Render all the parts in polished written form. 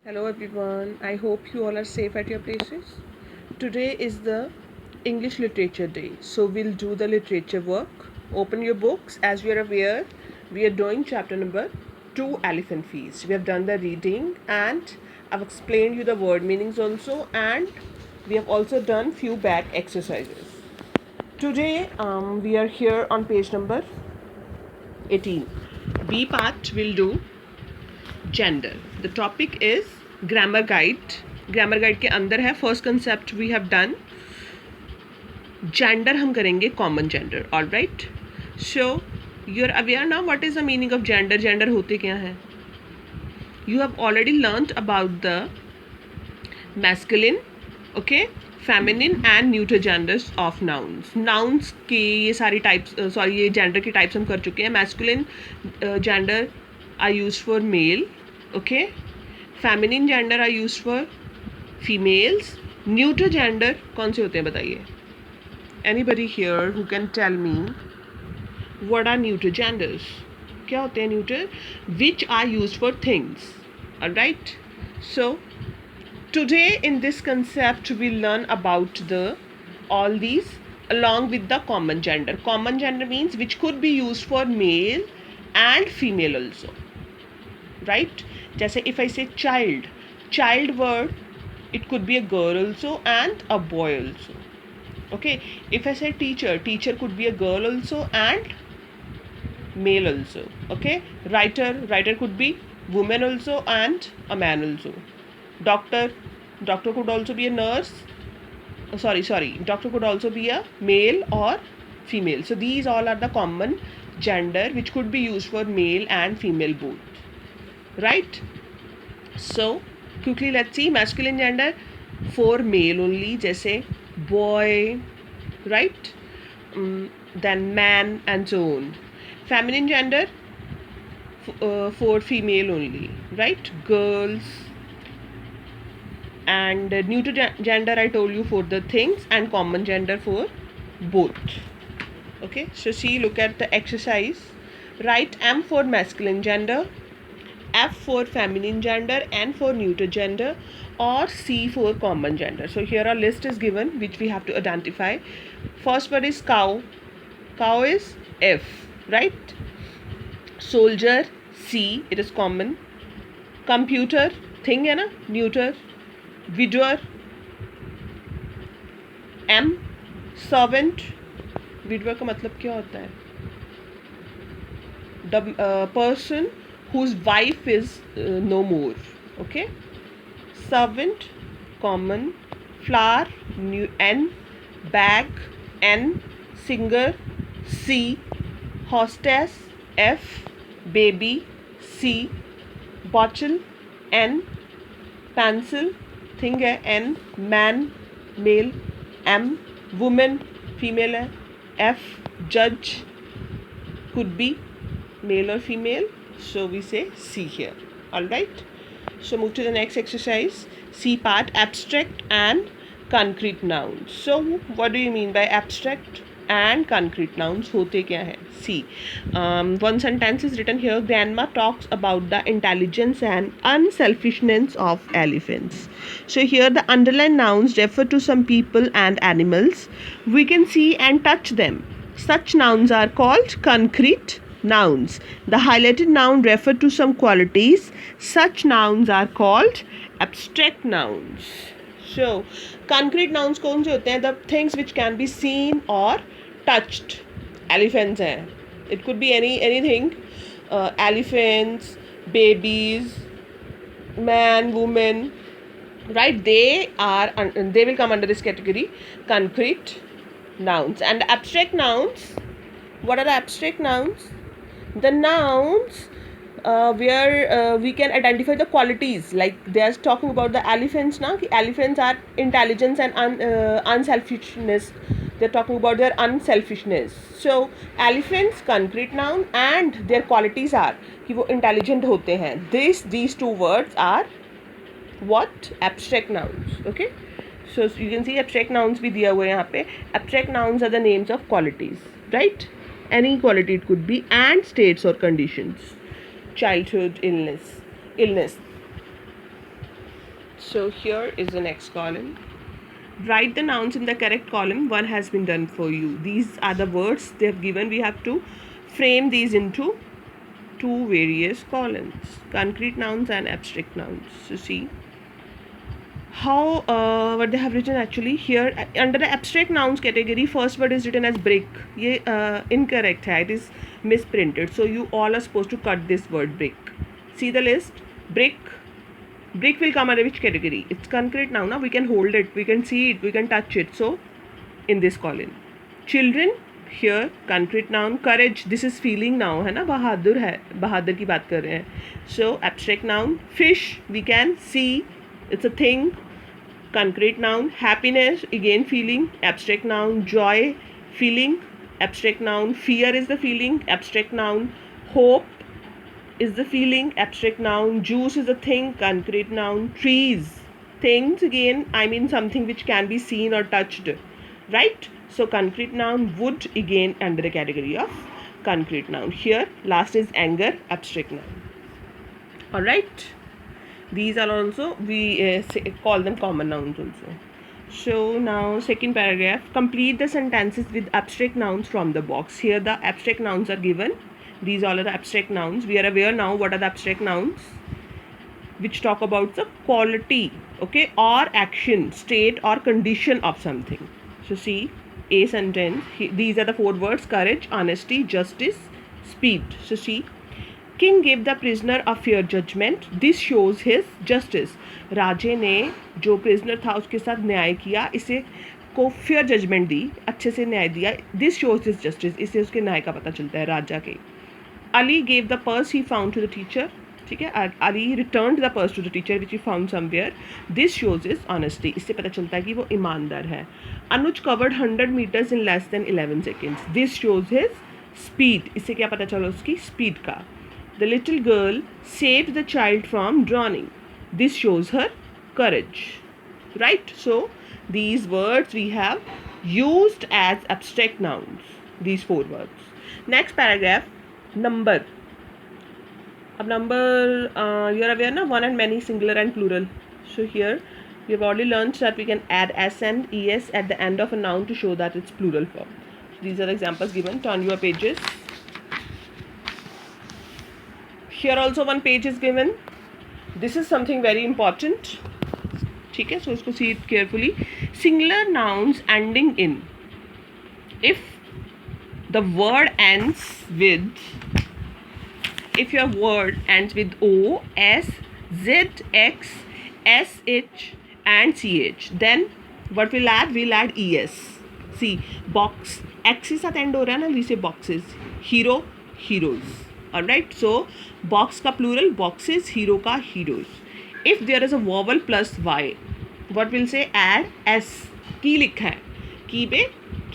Hello everyone, I hope you all are safe at your places. Today is the English Literature Day, so we'll do the literature work. Open your books. As we are aware, we are doing chapter number 2, Elephant Feast. We have done the reading and I've explained you the word meanings also, and we have also done few back exercises. Today we are here on page number 18. B part will do gender the topic is grammar guide के अंदर है first concept we have done gender हम करेंगे common gender all right so you are aware now what is the meaning of gender gender होते क्या हैं you have already learned about the masculine okay feminine and neuter genders of nouns की ये सारी types ये gender की types हम कर चुके हैं masculine gender are used for male, okay, feminine gender are used for females, neuter gender कौन से होते हैं बताइए anybody here who can tell me what are neuter genders क्या होते हैं neuter which are used for things alright so today in this concept we learn about the all these along with the common gender means which could be used for male and female also right जैसे if I say child word it could be a girl also and a boy also okay if I say teacher could be a girl also and male also okay writer could be woman also and a man also doctor could also be a nurse sorry doctor could also be a male or female so these all are the common gender which could be used for male and female both right so quickly let's see masculine gender for male only जैसे boy right then man and so on feminine gender for female only right girls and neuter gender I told you for the things and common gender for both okay so see look at the exercise write M for masculine gender F for feminine gender, N for neuter gender, or C for common gender. So here a list is given which we have to identify. First word is cow. Cow is F, right? Soldier C. It is common. Computer thing है ना neuter. Widower M. Servant. Widower का मतलब क्या होता है? The person whose wife is no more okay servant common flower new N bag N singer C hostess F baby C bottle N pencil thing है N man male M woman female है F judge could be male or female so we say C here all right so move to the next exercise C part abstract and concrete nouns so what do you mean by abstract and concrete nouns होते क्या है C one sentence is written here grandma talks about the intelligence and unselfishness of elephants so here the underlined nouns refer to some people and animals we can see and touch them such nouns are called concrete nouns the highlighted noun refer to some qualities such nouns are called abstract nouns so concrete nouns कौन से होते हैं the things which can be seen or touched elephants हैं it could be anything elephants babies man woman right they will come under this category concrete nouns and abstract nouns what are the abstract nouns the nouns where we can identify the qualities like they are talking about the elephants now elephants are intelligence and unselfishness they're talking about their unselfishness so elephants concrete noun and their qualities are कि वो intelligent होते हैं these two words are what abstract nouns okay so you can see abstract nouns भी दिया हुआ है यहाँ पे abstract nouns are the names of qualities right any quality it could be and states or conditions childhood illness So here is the next column. Write the nouns in the correct column. One has been done for you. These are the words they have given. We have to frame these into two various columns: concrete nouns and abstract nouns. So see how what they have written actually here under the abstract nouns category. First word is written as brick. ये incorrect है. It is misprinted. So you all are supposed to cut this word brick. See the list. Brick. Brick will come under which category? It's concrete noun. Now we can hold it, we can see it, we can touch it. So in this column. Children, here concrete noun. Courage, this is feeling now, है ना, बहादुर है, बहादुर की बात कर रहे हैं. So abstract noun. Fish, we can see, it's a thing, concrete noun. Happiness, again feeling, abstract noun. Joy, feeling, abstract noun. Fear is the feeling, abstract noun. Hope is the feeling, abstract noun. Juice is a thing, concrete noun. Trees, things, again I mean something which can be seen or touched, right? So concrete noun. Wood, again under the category of concrete noun. Here last is anger, abstract noun. All right, these are also we call them common nouns also. So now second paragraph, complete the sentences with abstract nouns from the box. Here the abstract nouns are given. These all are the abstract nouns. We are aware now what are the abstract nouns, which talk about the quality, okay, or action, state or condition of something. So see a sentence. These are the four words: courage, honesty, justice, speed. So see, King gave the prisoner a fair judgment. This shows his justice. राजे ने जो prisoner था उसके साथ न्याय किया, इसे को fair judgement दी, अच्छे से न्याय दिया. दिस शोज हिज जस्टिस, इससे उसके न्याय का पता चलता है राजा के. Ali gave the purse he found to the teacher. ठीक है, Ali return the purse to the teacher which he found somewhere. This shows is honesty, इससे पता चलता है कि वो ईमानदार है. Anuj covered 100 metres in less than 11 seconds. This shows his speed, इससे क्या पता चला उसकी स्पीड का. The little girl saved the child from drowning. This shows her courage. Right, so these words we have used as abstract nouns, these four words. Next paragraph, number. अब number you are aware na, one and many, singular and plural. So here we have already learned that we can add s and es at the end of a noun to show that it's plural form. So these are the examples given. Turn your pages. Here also one page is given. This is something very important. ठीक है, सो इसको see it carefully. Singular nouns ending in, if the word ends with, if your word ends with o, s, z, x, sh and ch, then what we'll add? We'll add es. See, box, x के साथ end हो रहा है ना, we say boxes. Hero, heroes. Alright, so box का plural boxes, hero का heroes. If there is a vowel plus y, what we'll say? Add s. की लिखा है, की पे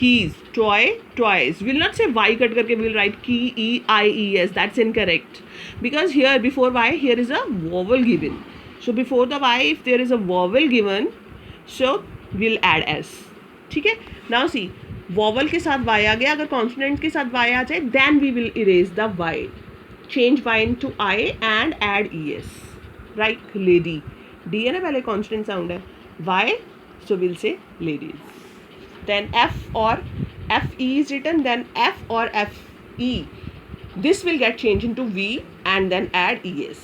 keys. Toy, toys. We'll not say y cut करके we'll write key, e, I, e, s. That's incorrect, because here before y here is a vowel given. So before the y, if there is a vowel given, so we'll add s. ठीक है. Now see, vowel के साथ y आ गया, अगर consonant के साथ y आ जाए, then we will erase the y. Change y into I and add es. Right, lady, d है ना, पहले consonant sound है, y, so we'll say ladies. Then f or fe is written, then f or fe, this will get changed into v and then add es.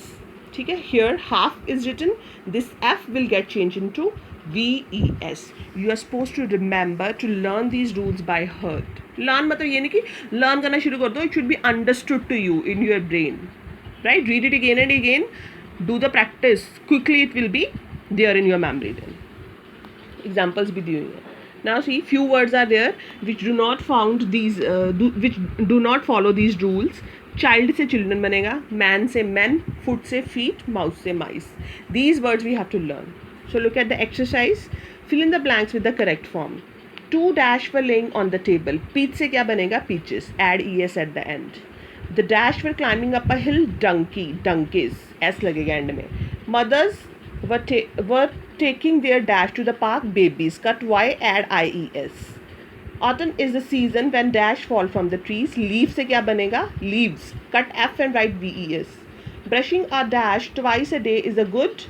ठीक है. Here half is written, this f will get changed into ves. You are supposed to remember to learn these rules by heart. Learn मतलब ये नहीं कि learn करना शुरू कर दो, it should be understood to you in your brain. Right, read it again and again. Do the practice quickly, it will be there in your memory then. Examples भी दिए हैं. Now see, few words are there which do not found these which do not follow these rules. Child से children बनेगा, man से men, foot से feet, mouse से mice. These words we have to learn. So look at the exercise. Fill in the blanks with the correct form. 2 dash were laying on the table. Peach से क्या बनेगा? Peaches. Add es at the end. The dash were climbing up a hill. Donkey, donkeys. S लगेगा end में. Mothers were taking their dash to the park. Babies. Cut y, add ies. Autumn is the season when dash fall from the trees. Leaf से क्या बनेगा? Leaves. Cut f and write ves. Brushing a dash twice a day is a good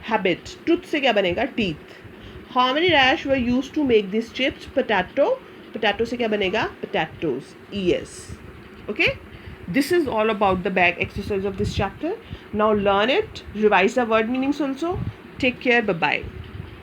habit, tooth से क्या बनेगा, teeth. How many dash were use to make this chips, potato, potato से क्या बनेगा, potatoes, ES. Okay, this is all about the bag exercise of this chapter. Now learn it, revise the word meanings also. Take care, bye bye.